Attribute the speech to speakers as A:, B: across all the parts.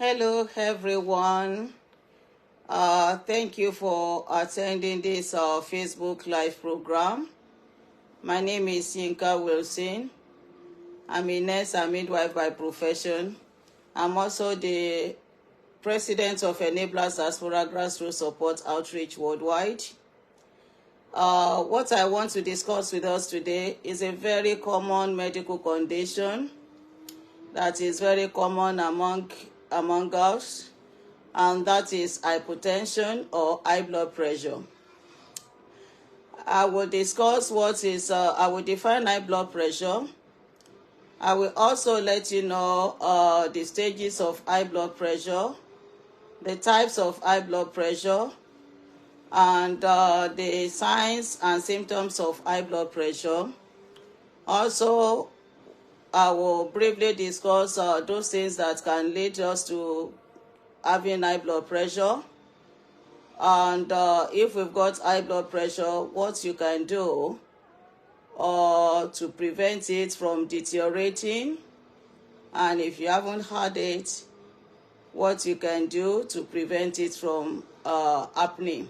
A: Hello, everyone. Thank you for attending this Facebook Live program. My name is Yinka Wilson. I'm a nurse and midwife by profession. I'm also the president of Enablers Diaspora Grassroots Support Outreach Worldwide. What I want to discuss with us today is a very common medical condition that is very common among us, and that is hypertension or high blood pressure. I will discuss I will define high blood pressure. I will also let you know the stages of high blood pressure, the types of high blood pressure, and the signs and symptoms of high blood pressure. Also, I will briefly discuss those things that can lead us to having high blood pressure, and if we've got high blood pressure, what you can do to prevent it from deteriorating, and if you haven't had it, what you can do to prevent it from happening.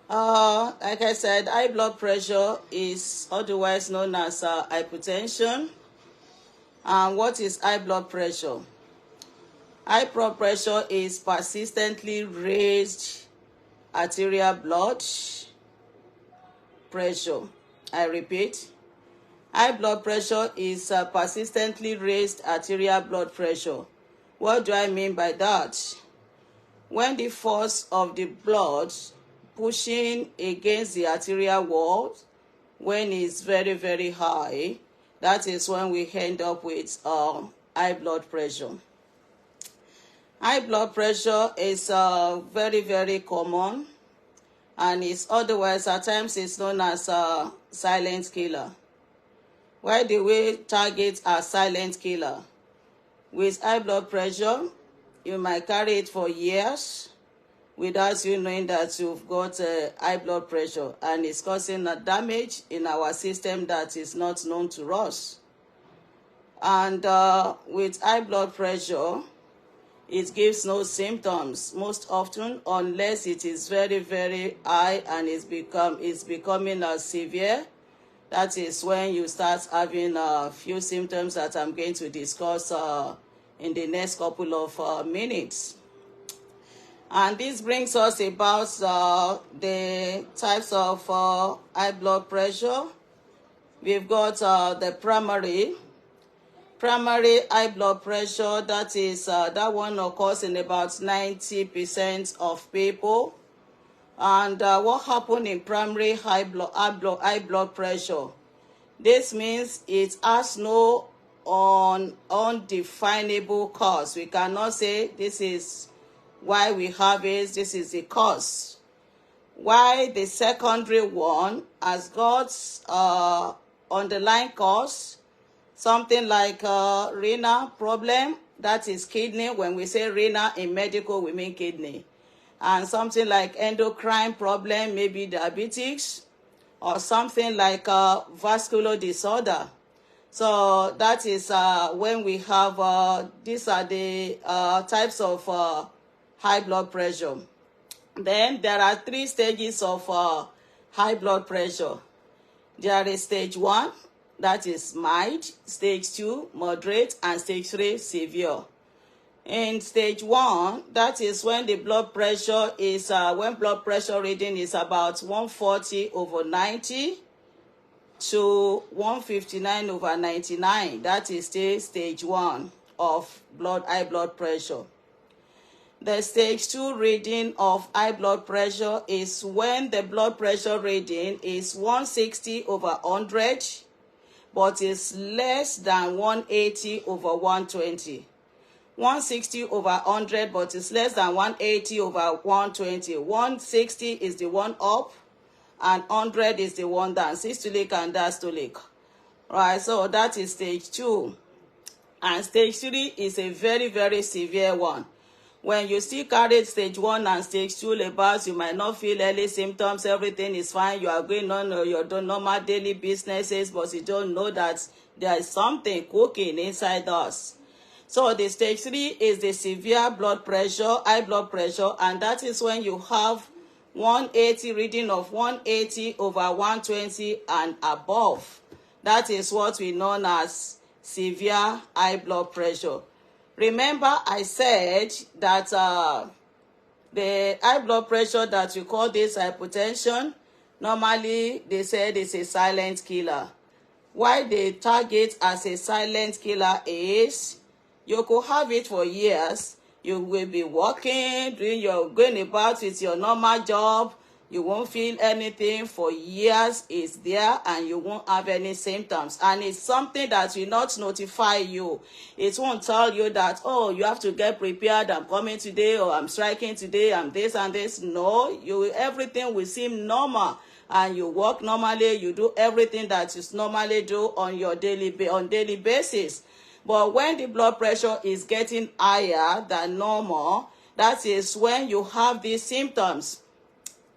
A: Like I said, high blood pressure is otherwise known as hypertension. And what is high blood pressure? High blood pressure is persistently raised arterial blood pressure. I repeat, high blood pressure is persistently raised arterial blood pressure. What do I mean by that? When the force of the blood pushing against the arterial wall, when it's very, very high, that is when we end up with high blood pressure. High blood pressure is very, very common, and it's otherwise at times it's known as a silent killer. Why do we target a silent killer? With high blood pressure, you might carry it for years without you knowing that you've got high blood pressure, and it's causing a damage in our system that is not known to us. And with high blood pressure, it gives no symptoms most often, unless it is very, very high and it's becoming severe. That is when you start having a few symptoms that I'm going to discuss in the next couple of minutes. And this brings us about the types of high blood pressure. We've got the primary high blood pressure. That is that one occurs in about 90% of people. And what happened in primary high blood pressure? This means it has no undefinable cause. We cannot say this is why we have it, this is the cause. Why the secondary one has got underlying cause, something like renal problem, that is kidney. When we say renal in medical, we mean kidney. And something like endocrine problem, maybe diabetes, or something like vascular disorder. So that is when we have, these are the types of high blood pressure. Then there are 3 stages of high blood pressure. There is stage 1, that is mild, stage 2, moderate, and stage 3, severe. In stage 1, that is when the blood pressure is, when blood pressure reading is about 140/90 to 159/99. That is still stage 1 of high blood pressure. The stage 2 reading of high blood pressure is when the blood pressure reading is 160/100, but is less than 180/120. 160/100, but is less than 180/120. 160 is the one up, and 100 is the one down. Systolic and diastolic. Right, so that is stage 2. And stage 3 is a very, very severe one. When you still carry stage 1 and stage 2 labors, you might not feel any symptoms, everything is fine, you are going on your normal daily businesses, but you don't know that there is something cooking inside us. So the stage 3 is the severe blood pressure, high blood pressure, and that is when you have 180 reading of 180 over 120 and above. That is what we know as severe high blood pressure. Remember I said that the high blood pressure that we call this hypertension, normally they said it's a silent killer. Why they target as a silent killer is you could have it for years. You will be working, going about with your normal job. You won't feel anything for years. It's there and you won't have any symptoms. And it's something that will not notify you. It won't tell you that, oh, you have to get prepared. I'm coming today, or I'm striking today. I'm this and this. No, everything will seem normal. And you work normally. You do everything that you normally do on your daily basis. But when the blood pressure is getting higher than normal, that is when you have these symptoms.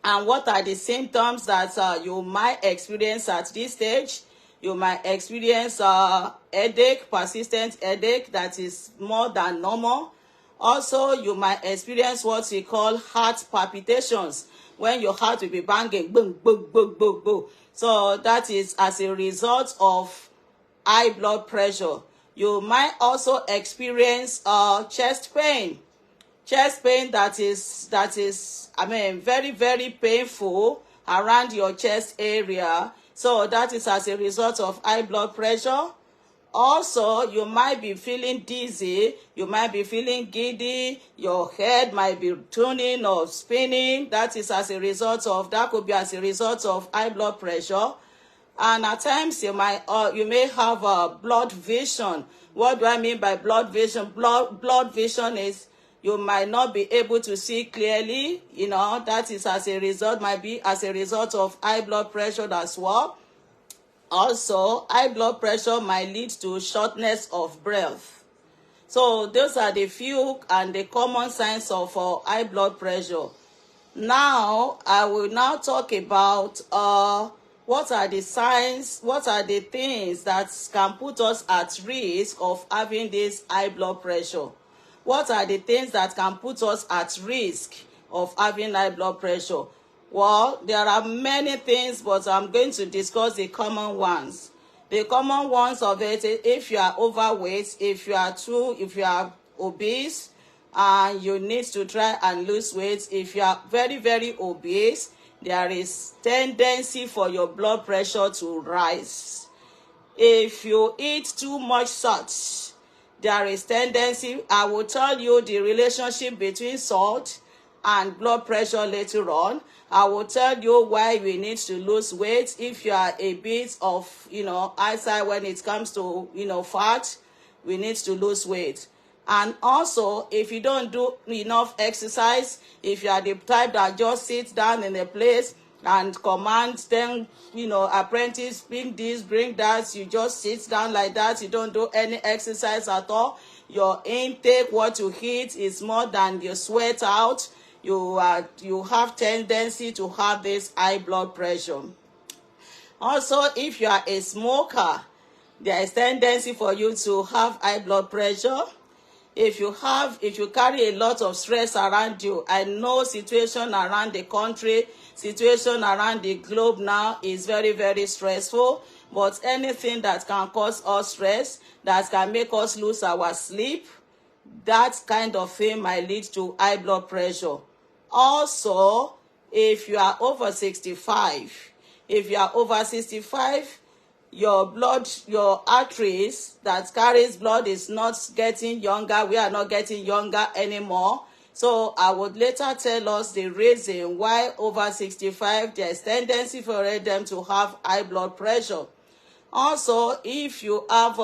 A: And what are the symptoms that you might experience at this stage? You might experience headache, persistent headache that is more than normal. Also, you might experience what we call heart palpitations, when your heart will be banging, boom, boom, boom, boom, boom. So that is as a result of high blood pressure. You might also experience chest pain. Chest pain that is very, very painful around your chest area. So that is as a result of high blood pressure. Also, you might be feeling dizzy, you might be feeling giddy, your head might be turning or spinning. That could be as a result of high blood pressure. And at times you may have blood vision. What do I mean by blood vision? Blood vision is you might not be able to see clearly. That is might be as a result of high blood pressure as well. Also, high blood pressure might lead to shortness of breath. So those are the few and the common signs of high blood pressure. Now, I will now talk about what are the signs, what are the things that can put us at risk of having this high blood pressure. What are the things that can put us at risk of having high blood pressure? Well, there are many things, but I'm going to discuss the common ones. The common ones of it, if you are overweight, if you are obese, and you need to try and lose weight, if you are very, very obese, there is tendency for your blood pressure to rise. If you eat too much salt, there is tendency. I will tell you the relationship between salt and blood pressure later on. I will tell you why we need to lose weight. If you are a bit of, eyesight when it comes to, fat, we need to lose weight. And also, if you don't do enough exercise, if you are the type that just sits down in a place and commands them, apprentice, bring this, bring that, you just sit down like that, you don't do any exercise at all, your intake, what you eat is more than your sweat out, you have tendency to have this high blood pressure. Also, if you are a smoker, there is tendency for you to have high blood pressure. If you carry a lot of stress around you, I know situation around the country, situation around the globe now is very, very stressful. But anything that can cause us stress, that can make us lose our sleep, that kind of thing might lead to high blood pressure. Also, if you are over 65, your arteries that carries blood is not getting younger. We are not getting younger anymore. So I would later tell us the reason why over 65 there is tendency for them to have high blood pressure. Also, if you have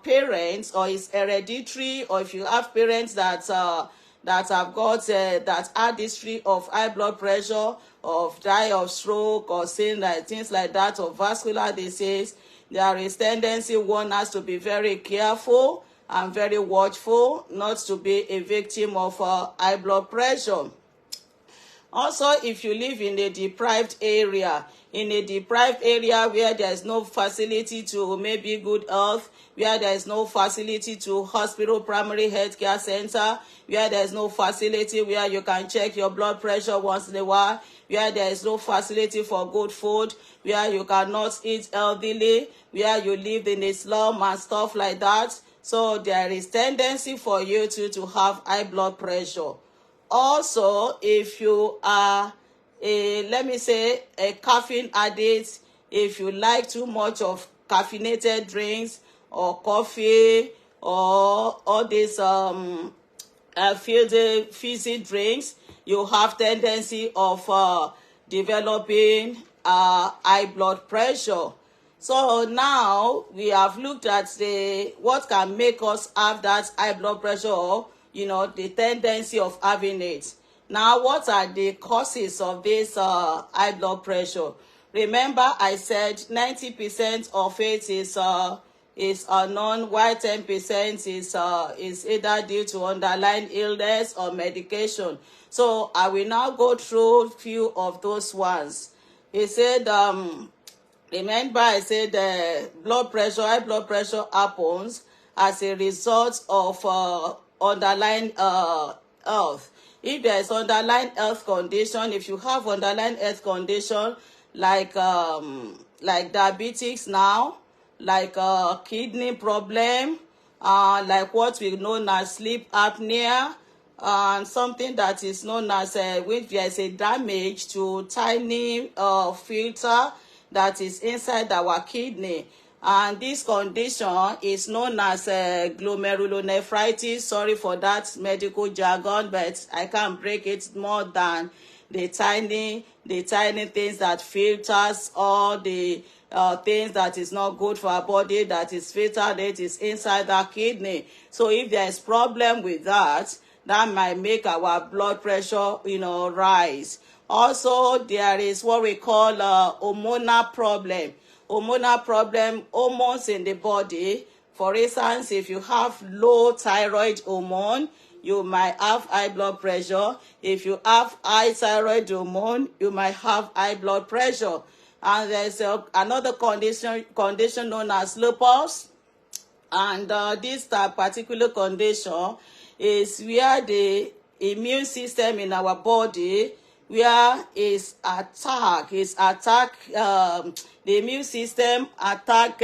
A: parents, or it's hereditary, or if you have parents that have got that had history of high blood pressure, of die of stroke, or things like that, or vascular disease, there is tendency one has to be very careful and very watchful not to be a victim of high blood pressure. Also, if you live in a deprived area, in a deprived area where there is no facility to maybe good health, where there is no facility to hospital, primary health care center, where there is no facility where you can check your blood pressure once in a while, where there is no facility for good food, where you cannot eat healthily, where you live in a slum and stuff like that. So there is tendency for you to have high blood pressure. Also, if you are let me say a caffeine addict, if you like too much of caffeinated drinks or coffee or all these fizzy drinks, you have tendency of developing high blood pressure. So now we have looked at what can make us have that high blood pressure, or the tendency of having it. Now, what are the causes of this high blood pressure? Remember, I said 90% of it is unknown, while 10% is either due to underlying illness or medication. So I will now go through a few of those ones. He said, remember I said high blood pressure happens as a result of underlying health. If there is underlying health condition, if you have underlying health condition like diabetes now, like kidney problem, like what we know as sleep apnea, and something that is known as which there is a damage to tiny filter that is inside our kidney. And this condition is known as glomerulonephritis. Sorry for that medical jargon, but I can't break it more than the tiny things that filters all the things that is not good for our body, that is filtered, it is inside our kidney. So if there is problem with that, that might make our blood pressure, rise. Also, there is what we call hormonal problem. Hormones in the body. For instance, if you have low thyroid hormone, you might have high blood pressure. If you have high thyroid hormone, you might have high blood pressure. And there's another condition known as lupus. And this particular condition is where the immune system in our body, where the immune system attack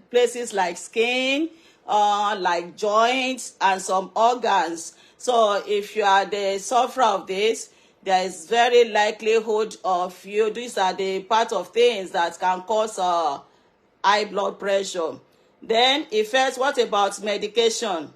A: places like skin, like joints and some organs. So if you are the sufferer of this, there is very likelihood of you. These are the part of things that can cause high blood pressure. Then effects. What about medication?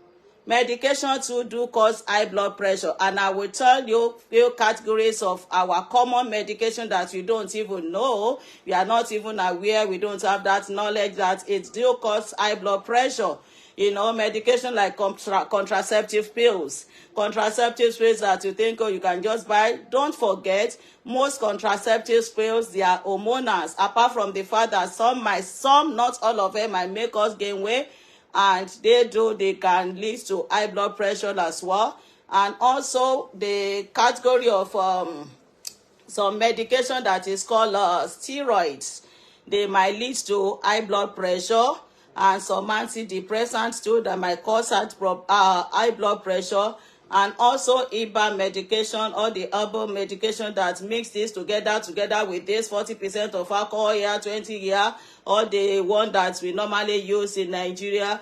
A: Medication too do cause high blood pressure, and I will tell you few categories of our common medication that we don't even know. We are not even aware. We don't have that knowledge that it do cause high blood pressure. Medication like contraceptive pills. Contraceptive pills that you think, you can just buy. Don't forget, most contraceptive pills, they are hormonals. Apart from the fact that some, not all of them, might make us gain weight, and they can lead to high blood pressure as well. And also the category of some medication that is called steroids, they might lead to high blood pressure, and some antidepressants too that might cause high blood pressure. And also IBA medication, or the herbal medication that mix this together with this 40% of alcohol here, 20 here, or the one that we normally use in Nigeria,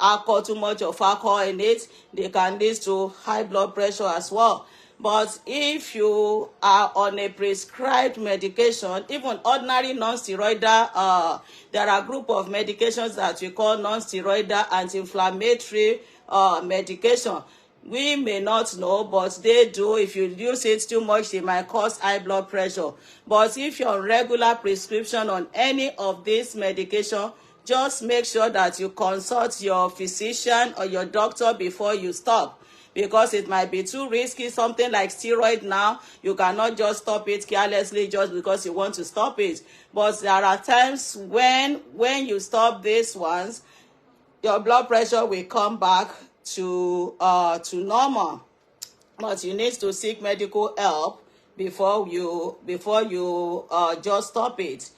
A: alcohol, too much of alcohol in it, they can lead to high blood pressure as well. But if you are on a prescribed medication, even ordinary non-steroidal, there are a group of medications that we call non-steroidal anti-inflammatory medication. We may not know, but they do. If you use it too much, they might cause high blood pressure. But if you're on regular prescription on any of these medication, just make sure that you consult your physician or your doctor before you stop, because it might be too risky. Something like steroid now, you cannot just stop it carelessly just because you want to stop it. But there are times when you stop these ones, your blood pressure will come back to normal. But you need to seek medical help before you just stop it.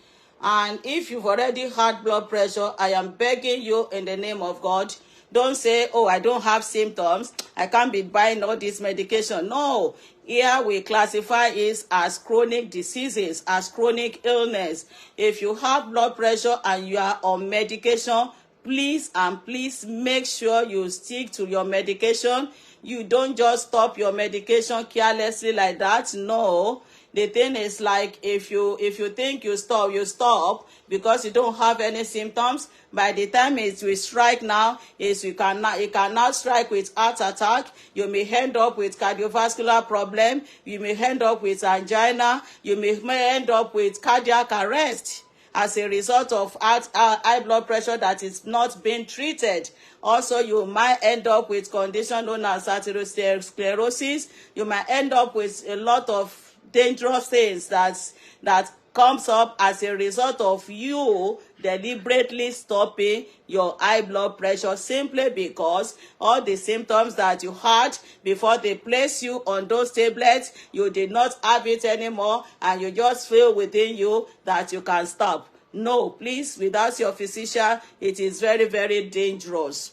A: And if you've already had blood pressure, I am begging you in the name of God, don't say, oh, I don't have symptoms, I can't be buying all this medication. No, here we classify it as chronic diseases, as chronic illness. If you have blood pressure and you are on medication, please and please make sure you stick to your medication. You don't just stop your medication carelessly like that. No, the thing is, like, if you think you stop because you don't have any symptoms. By the time it will strike now, it cannot strike with heart attack. You may end up with cardiovascular problem. You may end up with angina. You may end up with cardiac arrest as a result of high blood pressure that is not being treated. Also, you might end up with condition known as atherosclerosis. You might end up with a lot of dangerous things that comes up as a result of you deliberately stopping your high blood pressure simply because all the symptoms that you had before they place you on those tablets, you did not have it anymore, and you just feel within you that you can stop. No, please, without your physician, it is very, very dangerous.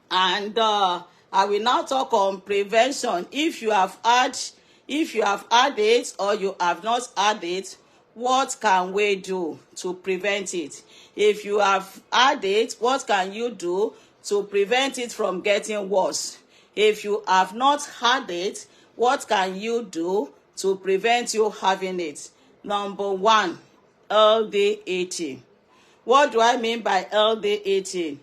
A: And I will now talk on prevention. If you have had it or you have not had it, what can we do to prevent it? If you have had it, what can you do to prevent it from getting worse? If you have not had it, what can you do to prevent you having it? Number one, healthy eating. What do I mean by healthy eating?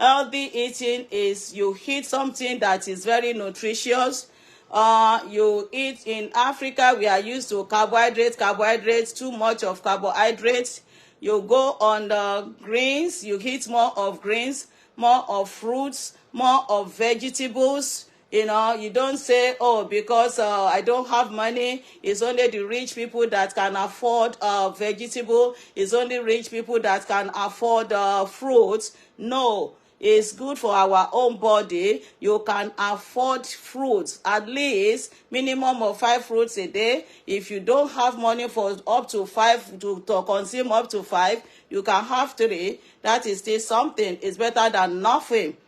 A: Healthy eating is you eat something that is very nutritious. You eat in Africa, we are used to carbohydrates, too much of carbohydrates. You go on the greens, you eat more of greens, more of fruits, more of vegetables. You know, you don't say, oh, because I don't have money, it's only the rich people that can afford vegetable, it's only rich people that can afford fruits. No, it's good for our own body. You can afford fruits, at least minimum of 5 fruits a day. If you don't have money for up to 5 to consume up to 5, you can have 3. That is still something. It's better than nothing.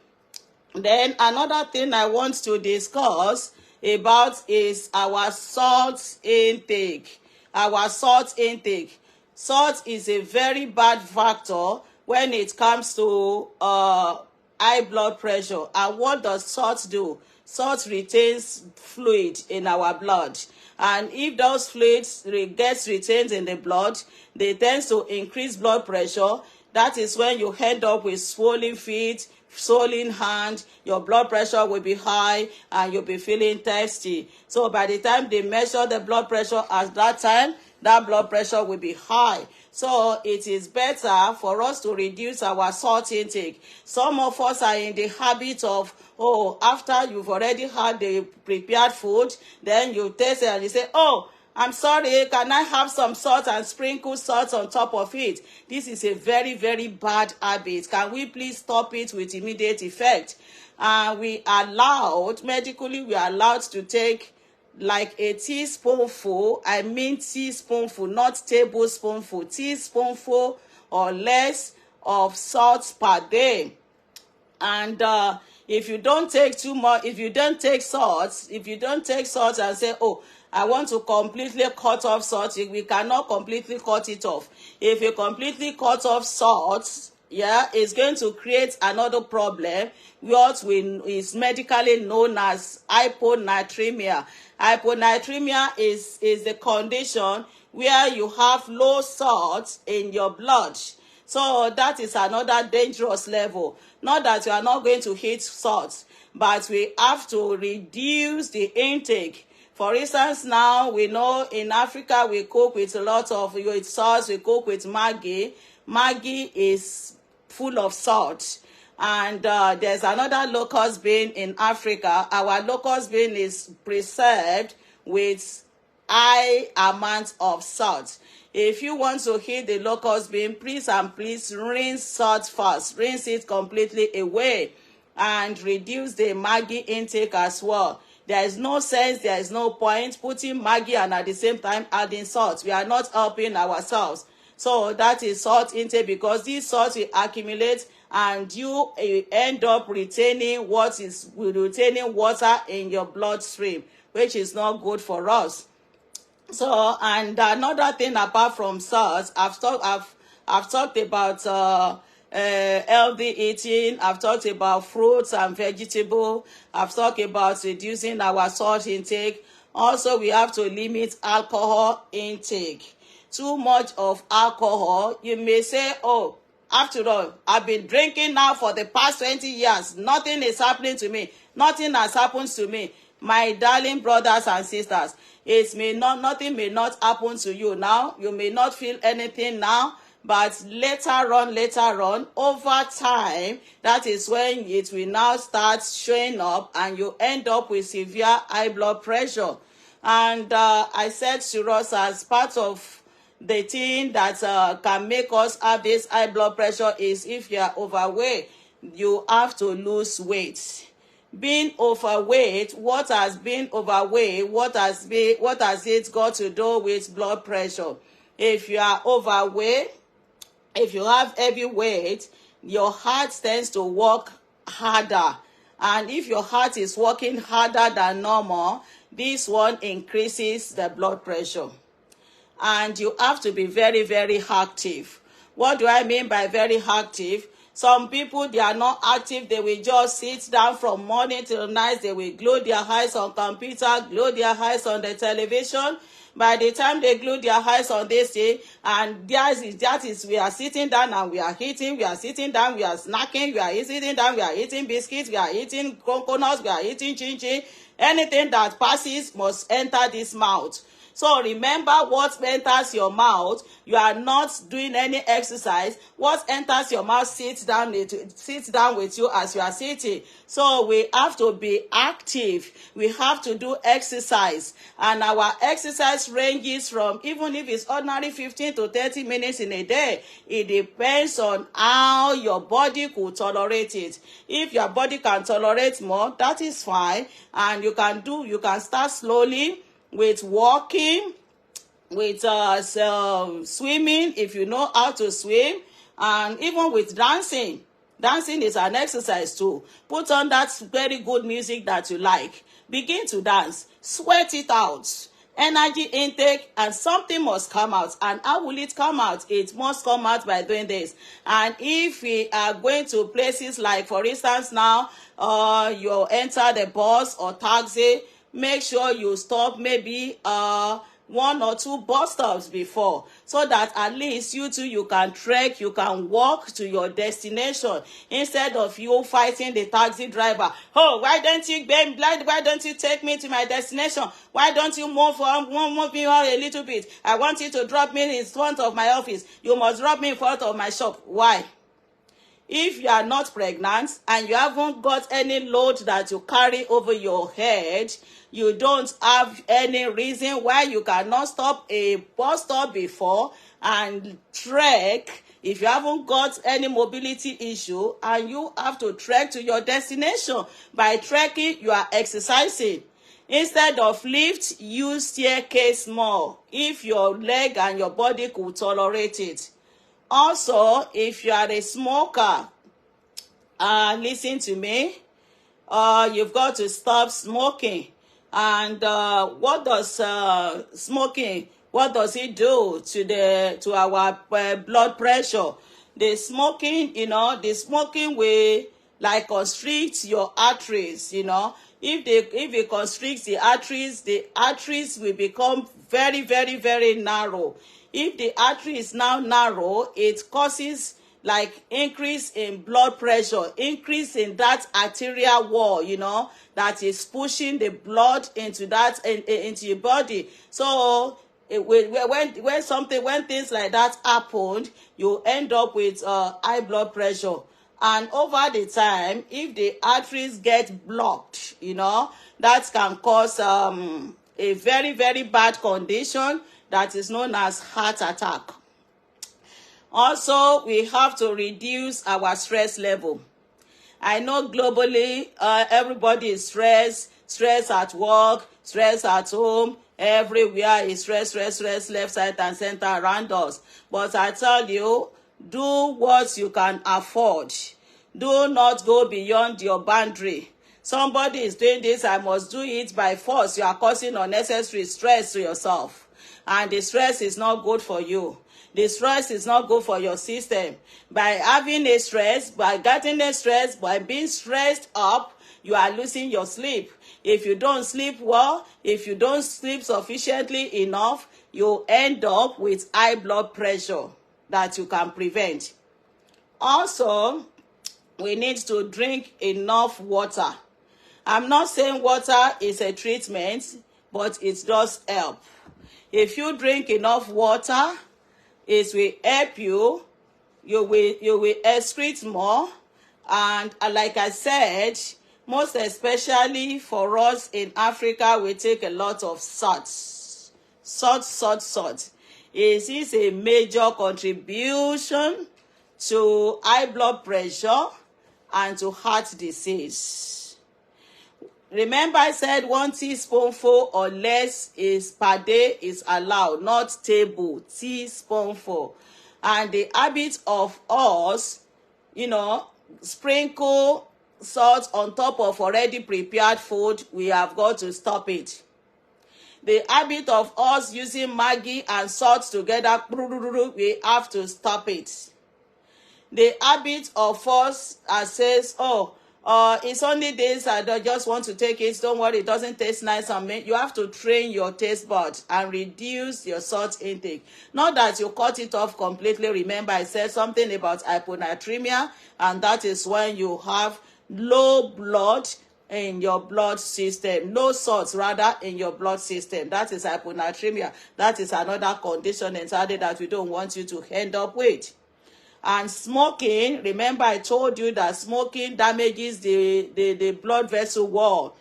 A: Then another thing I want to discuss about is our salt intake. Our salt intake. Salt is a very bad factor when it comes to high blood pressure. And what does salt do? Salt retains fluid in our blood. And if those fluids gets retained in the blood, they tend to increase blood pressure. That is when you end up with swollen feet, swollen hand, your blood pressure will be high, and you'll be feeling thirsty. So by the time they measure the blood pressure at that time, that blood pressure will be high. So it is better for us to reduce our salt intake. Some of us are in the habit of, oh, after you've already had the prepared food, then you taste it and you say, oh, I'm sorry, can I have some salt and sprinkle salt on top of it? This is a very, very bad habit. Can we please stop it with immediate effect? We are allowed, medically, we are allowed to take like a teaspoonful, I mean teaspoonful, not tablespoonful, teaspoonful or less of salt per day. And if you don't take too much, if you don't take salt and say, oh, I want to completely cut off salt, we cannot completely cut it off. If you completely cut off salt, yeah, it's going to create another problem, what is medically known as hyponatremia. Hyponatremia is the condition where you have low salt in your blood. So that is another dangerous level. Not that you are not going to eat salt, but we have to reduce the intake. For instance, now we know in Africa we cook with a lot of sauce, we cook with Maggi. Maggi is full of salt. And there's another locust bean in Africa. Our locust bean is preserved with high amount of salt. If you want to eat the locust bean, please rinse salt first. Rinse it completely away and reduce the Maggi intake as well. There is no sense, there is no point putting Maggi and at the same time adding salt. We are not helping ourselves. So that is salt intake, because this salt will accumulate and you end up retaining water in your bloodstream, which is not good for us. So, and another thing apart from salt, I've talked about healthy eating. I've talked about fruits and vegetables. I've talked about reducing our salt intake. Also, we have to limit alcohol intake. Too much of alcohol, you may say, oh, after all, I've been drinking now for the past 20 years. Nothing is happening to me. Nothing has happened to me. My darling brothers and sisters, nothing may not happen to you now. You may not feel anything now, but later on, over time, that is when it will now start showing up and you end up with severe high blood pressure. And I said to us, as part of the thing that can make us have this high blood pressure is if you are overweight, you have to lose weight. Being overweight, what has it got to do with blood pressure? If you are overweight, if you have heavy weight, your heart tends to work harder. And if your heart is working harder than normal, this one increases the blood pressure. And you have to be very, very active. What do I mean by very active? Some people, they are not active. They will just sit down from morning till night. They will glue their eyes on computer, glue their eyes on the television. By the time they glue their eyes on this thing, and that is we are sitting down and we are eating, we are sitting down, we are snacking, we are sitting down, we are eating biscuits, we are eating coconuts, we are eating chin-chin. Anything that passes must enter this mouth. So remember, what enters your mouth, you are not doing any exercise. What enters your mouth sits down with you as you are sitting. So we have to be active. We have to do exercise. And our exercise ranges from, even if it's ordinary 15 to 30 minutes in a day, it depends on how your body could tolerate it. If your body can tolerate more, that is fine. And you can start slowly with walking, with swimming, if you know how to swim, and even with dancing. Dancing is an exercise too. Put on that very good music that you like. Begin to dance. Sweat it out. Energy intake, and something must come out. And how will it come out? It must come out by doing this. And if we are going to places like, for instance, now you enter the bus or taxi, make sure you stop maybe 1 or 2 bus stops before, so that at least you can trek, you can walk to your destination, instead of you fighting the taxi driver. Oh, why don't you take me to my destination? Why don't you move me on a little bit? I want you to drop me in front of my office. You must drop me in front of my shop. Why? If you are not pregnant and you haven't got any load that you carry over your head, you don't have any reason why you cannot stop a bus stop before and trek. If you haven't got any mobility issue and you have to trek to your destination, by trekking, you are exercising. Instead of lift, use staircase more if your leg and your body could tolerate it. Also, if you are a smoker, listen to me, you've got to stop smoking. And what does smoking, what does it do to our blood pressure? The smoking will like constrict your arteries, If it constricts the arteries will become very, very, very narrow. If the artery is now narrow, it causes like increase in blood pressure, increase in that arterial wall, that is pushing the blood into your body. So when things like that happen, you end up with high blood pressure. And over the time, if the arteries get blocked, that can cause a very, very bad condition that is known as heart attack. Also, we have to reduce our stress level. I know globally, everybody is stress at work, stress at home, everywhere is stress, left, right, and center around us. But I tell you, do what you can afford. Do not go beyond your boundary. Somebody is doing this, I must do it by force. You are causing unnecessary stress to yourself. And the stress is not good for you. The stress is not good for your system. By having a stress, by getting a stress, by being stressed up, you are losing your sleep. If you don't sleep well, if you don't sleep sufficiently enough, you end up with high blood pressure that you can prevent. Also, we need to drink enough water. I'm not saying water is a treatment, but it does help. If you drink enough water, it will help you. You will excrete more. And like I said, most especially for us in Africa, we take a lot of salt. Salt. It is a major contribution to high blood pressure and to heart disease. Remember, I said 1 teaspoonful or less is per day is allowed, not table, teaspoonful. And the habit of us, sprinkle salt on top of already prepared food, we have got to stop it. The habit of us using Maggi and salt together, we have to stop it. The habit of us that says, it's only this, I just want to take it, don't worry, it doesn't taste nice on me. You have to train your taste buds and reduce your salt intake. Not that you cut it off completely. Remember, I said something about hyponatremia, and that is when you have low blood in your blood system, low salts rather in your blood system. That is hyponatremia. That is another condition entirely that we don't want you to end up with. And smoking, remember I told you that smoking damages the blood vessel wall,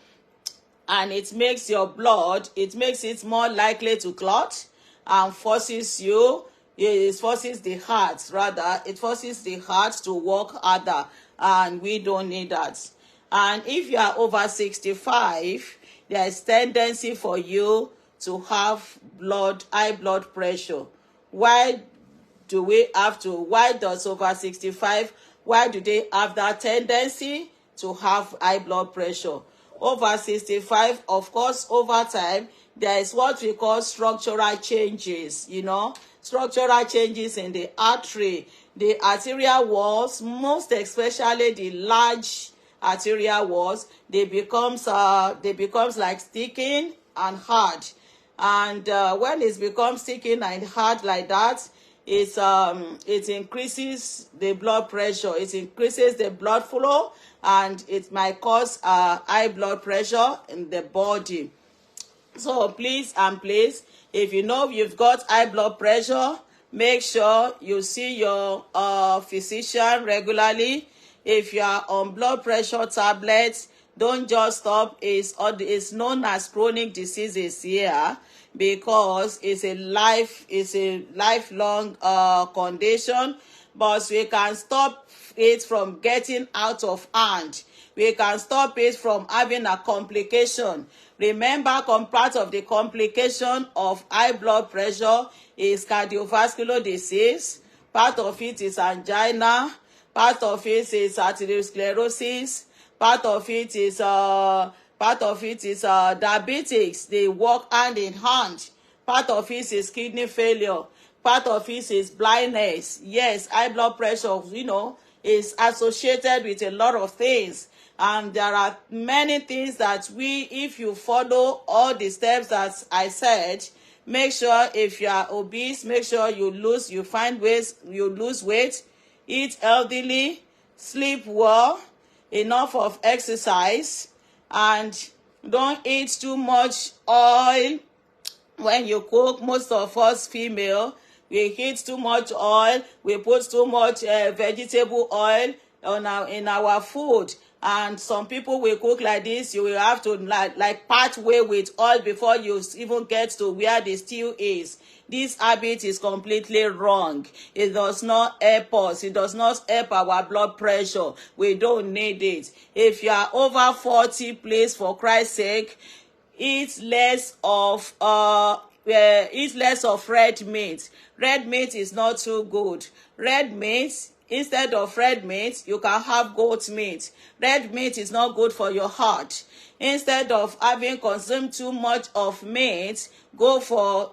A: and it makes your blood, it makes it more likely to clot and forces the heart to work harder, and we don't need that. And if you are over 65, there is tendency for you to have high blood pressure. Why does over 65, why do they have that tendency to have high blood pressure? Over 65, of course, over time, there is what we call structural changes, structural changes in the artery, the arterial walls, most especially the large arterial walls, they becomes like sticking and hard. And when it becomes sticking and hard like that, it increases the blood pressure, it increases the blood flow, and it might cause high blood pressure in the body. So please, if you know you've got high blood pressure, make sure you see your physician regularly. If you are on blood pressure tablets, don't just stop. It's known as chronic diseases here, because it's a lifelong condition. But we can stop it from getting out of hand. We can stop it from having a complication. Remember, part of the complication of high blood pressure is cardiovascular disease. Part of it is angina. Part of it is arteriosclerosis. Part of it is diabetics. They work hand in hand. Part of it is kidney failure. Part of it is blindness. Yes, high blood pressure, is associated with a lot of things. And there are many things that if you follow all the steps that I said, make sure if you are obese, make sure you lose weight, eat healthily, sleep well, enough of exercise, and don't eat too much oil when you cook. Most of us female, we eat too much oil, we put too much vegetable oil, in our food. And some people will cook like this. You will have to like part way with oil before you even get to where the stew is. This habit is completely wrong. It does not help us. It does not help our blood pressure. We don't need it. If you are over 40, please, for Christ's sake, eat less of red meat. Red meat is not too good. Red meat, instead of red meat, you can have goat meat. Red meat is not good for your heart. Instead of having consumed too much of meat, go for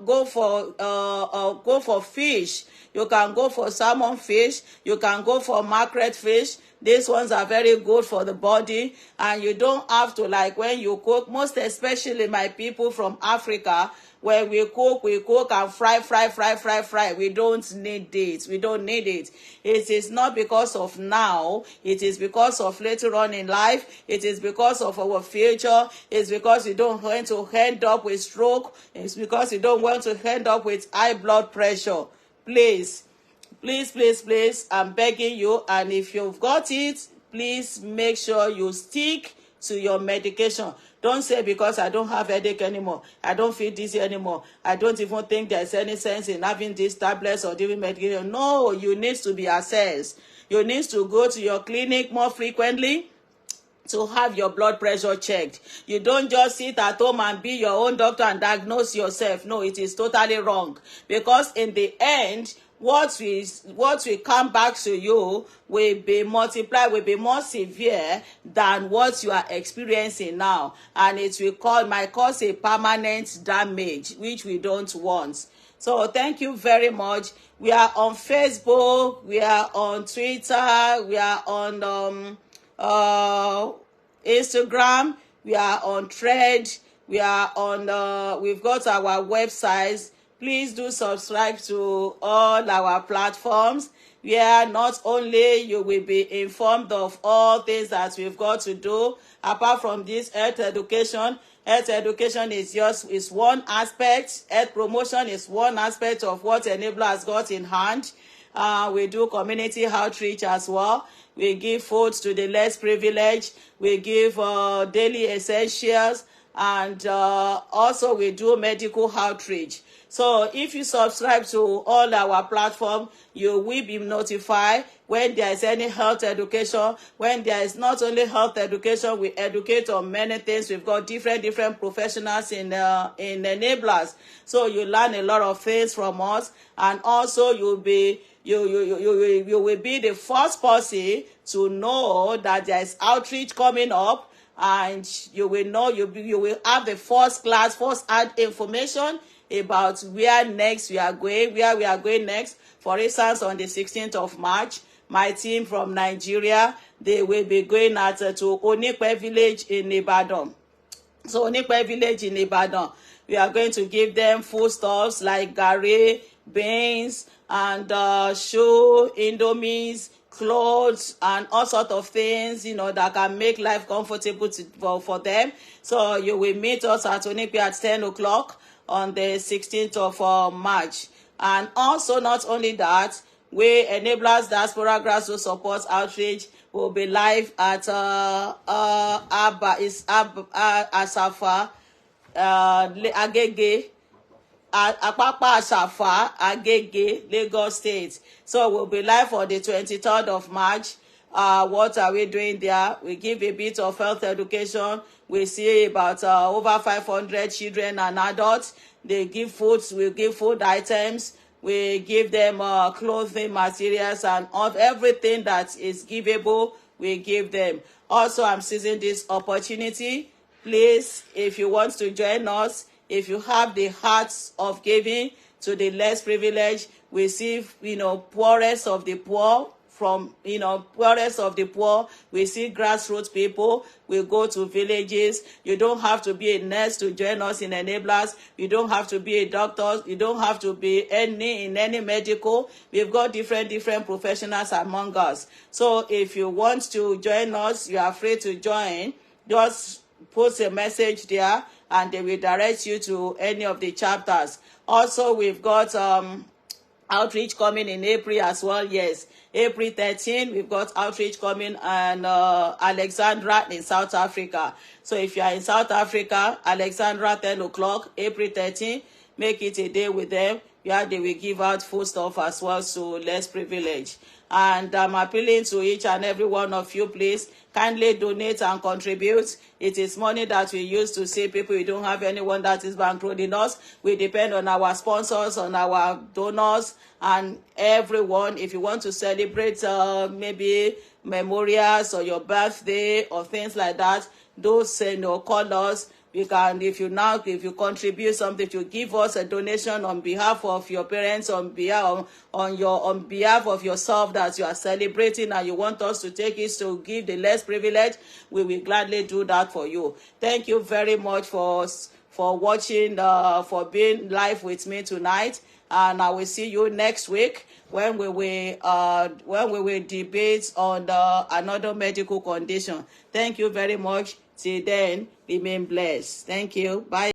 A: fish. You can go for salmon fish. You can go for mackerel fish. These ones are very good for the body, and you don't have to, like when you cook, most especially my people from Africa, when we cook and fry. We don't need it. We don't need it. It is not because of now. It is because of later on in life. It is because of our future. It's because you don't want to end up with stroke. It's because you don't want to end up with high blood pressure. Please, I'm begging you. And if you've got it, please make sure you stick to your medication. Don't say, because I don't have headache anymore, I don't feel dizzy anymore, I don't even think there's any sense in having these tablets or giving medication. No, you need to be assessed. You need to go to your clinic more frequently to have your blood pressure checked. You don't just sit at home and be your own doctor and diagnose yourself. No, it is totally wrong. Because in the end, what will come back to you will be multiplied, will be more severe than what you are experiencing now. And it might cause a permanent damage, which we don't want. So thank you very much. We are on Facebook, we are on Twitter, we are on Instagram, we are on Thread, we are on we've got our websites. Please do subscribe to all our platforms, where not only you will be informed of all things that we've got to do. Apart from this, health education is one aspect. Health promotion is one aspect of what Enabler has got in hand. We do community outreach as well. We give food to the less privileged. We give daily essentials, and also we do medical outreach. So if you subscribe to all our platform, you will be notified when there is any health education. When there is not only health education, we educate on many things. We've got different professionals in Enablers. So you learn a lot of things from us, and also you will be the first person to know that there is outreach coming up, and you will know you will have the first hand information about where we are going next. For instance, on the 16th of March, my team from Nigeria, they will be going to Onipe village in Ibadan. So Onipe village in Ibadan, we are going to give them foodstuffs like garri, beans, and shoe, indomies, clothes, and all sorts of things, that can make life comfortable for them. So you will meet us at Onipe at 10 o'clock on the 16th of March. And also, not only that, we Enablers Diaspora Grassroots Support Outreach will be live at Asafa Agege, Apapa Asafa Agege, Lagos State. So we'll be live for the 23rd of March. What are we doing there? We give a bit of health education. We see about over 500 children and adults. They give foods. We give food items. We give them clothing materials, and of everything that is givable, we give them. Also, I'm seizing this opportunity. Please, if you want to join us, if you have the hearts of giving to the less privileged, we see, poorest of the poor. From poorest of the poor, we see grassroots people. We go to villages. You don't have to be a nurse to join us in Enablers. You don't have to be a doctor. You don't have to be in any medical. We've got different professionals among us. So if you want to join us, you are free to join. Just post a message there, and they will direct you to any of the chapters. Also, we've got outreach coming in April as well. Yes, April 13, we've got outreach coming, and Alexandra in South Africa. So if you are in South Africa, Alexandra, 10 o'clock, April 13, make it a day with them. Yeah, they will give out food stuff as well, so less privilege. And I'm appealing to each and every one of you, please kindly donate and contribute. It is money that we use to see people. We don't have anyone that is bankrolling us. We depend on our sponsors, on our donors, and everyone. If you want to celebrate maybe memorials or your birthday or things like that, those call us. You can, if you contribute something, if you give us a donation on behalf of your parents, on behalf of yourself that you are celebrating, and you want us to take it to give the less privileged, we will gladly do that for you. Thank you very much for watching, for being live with me tonight, and I will see you next week when we will debate on another medical condition. Thank you very much. Till then, remain blessed. Thank you. Bye.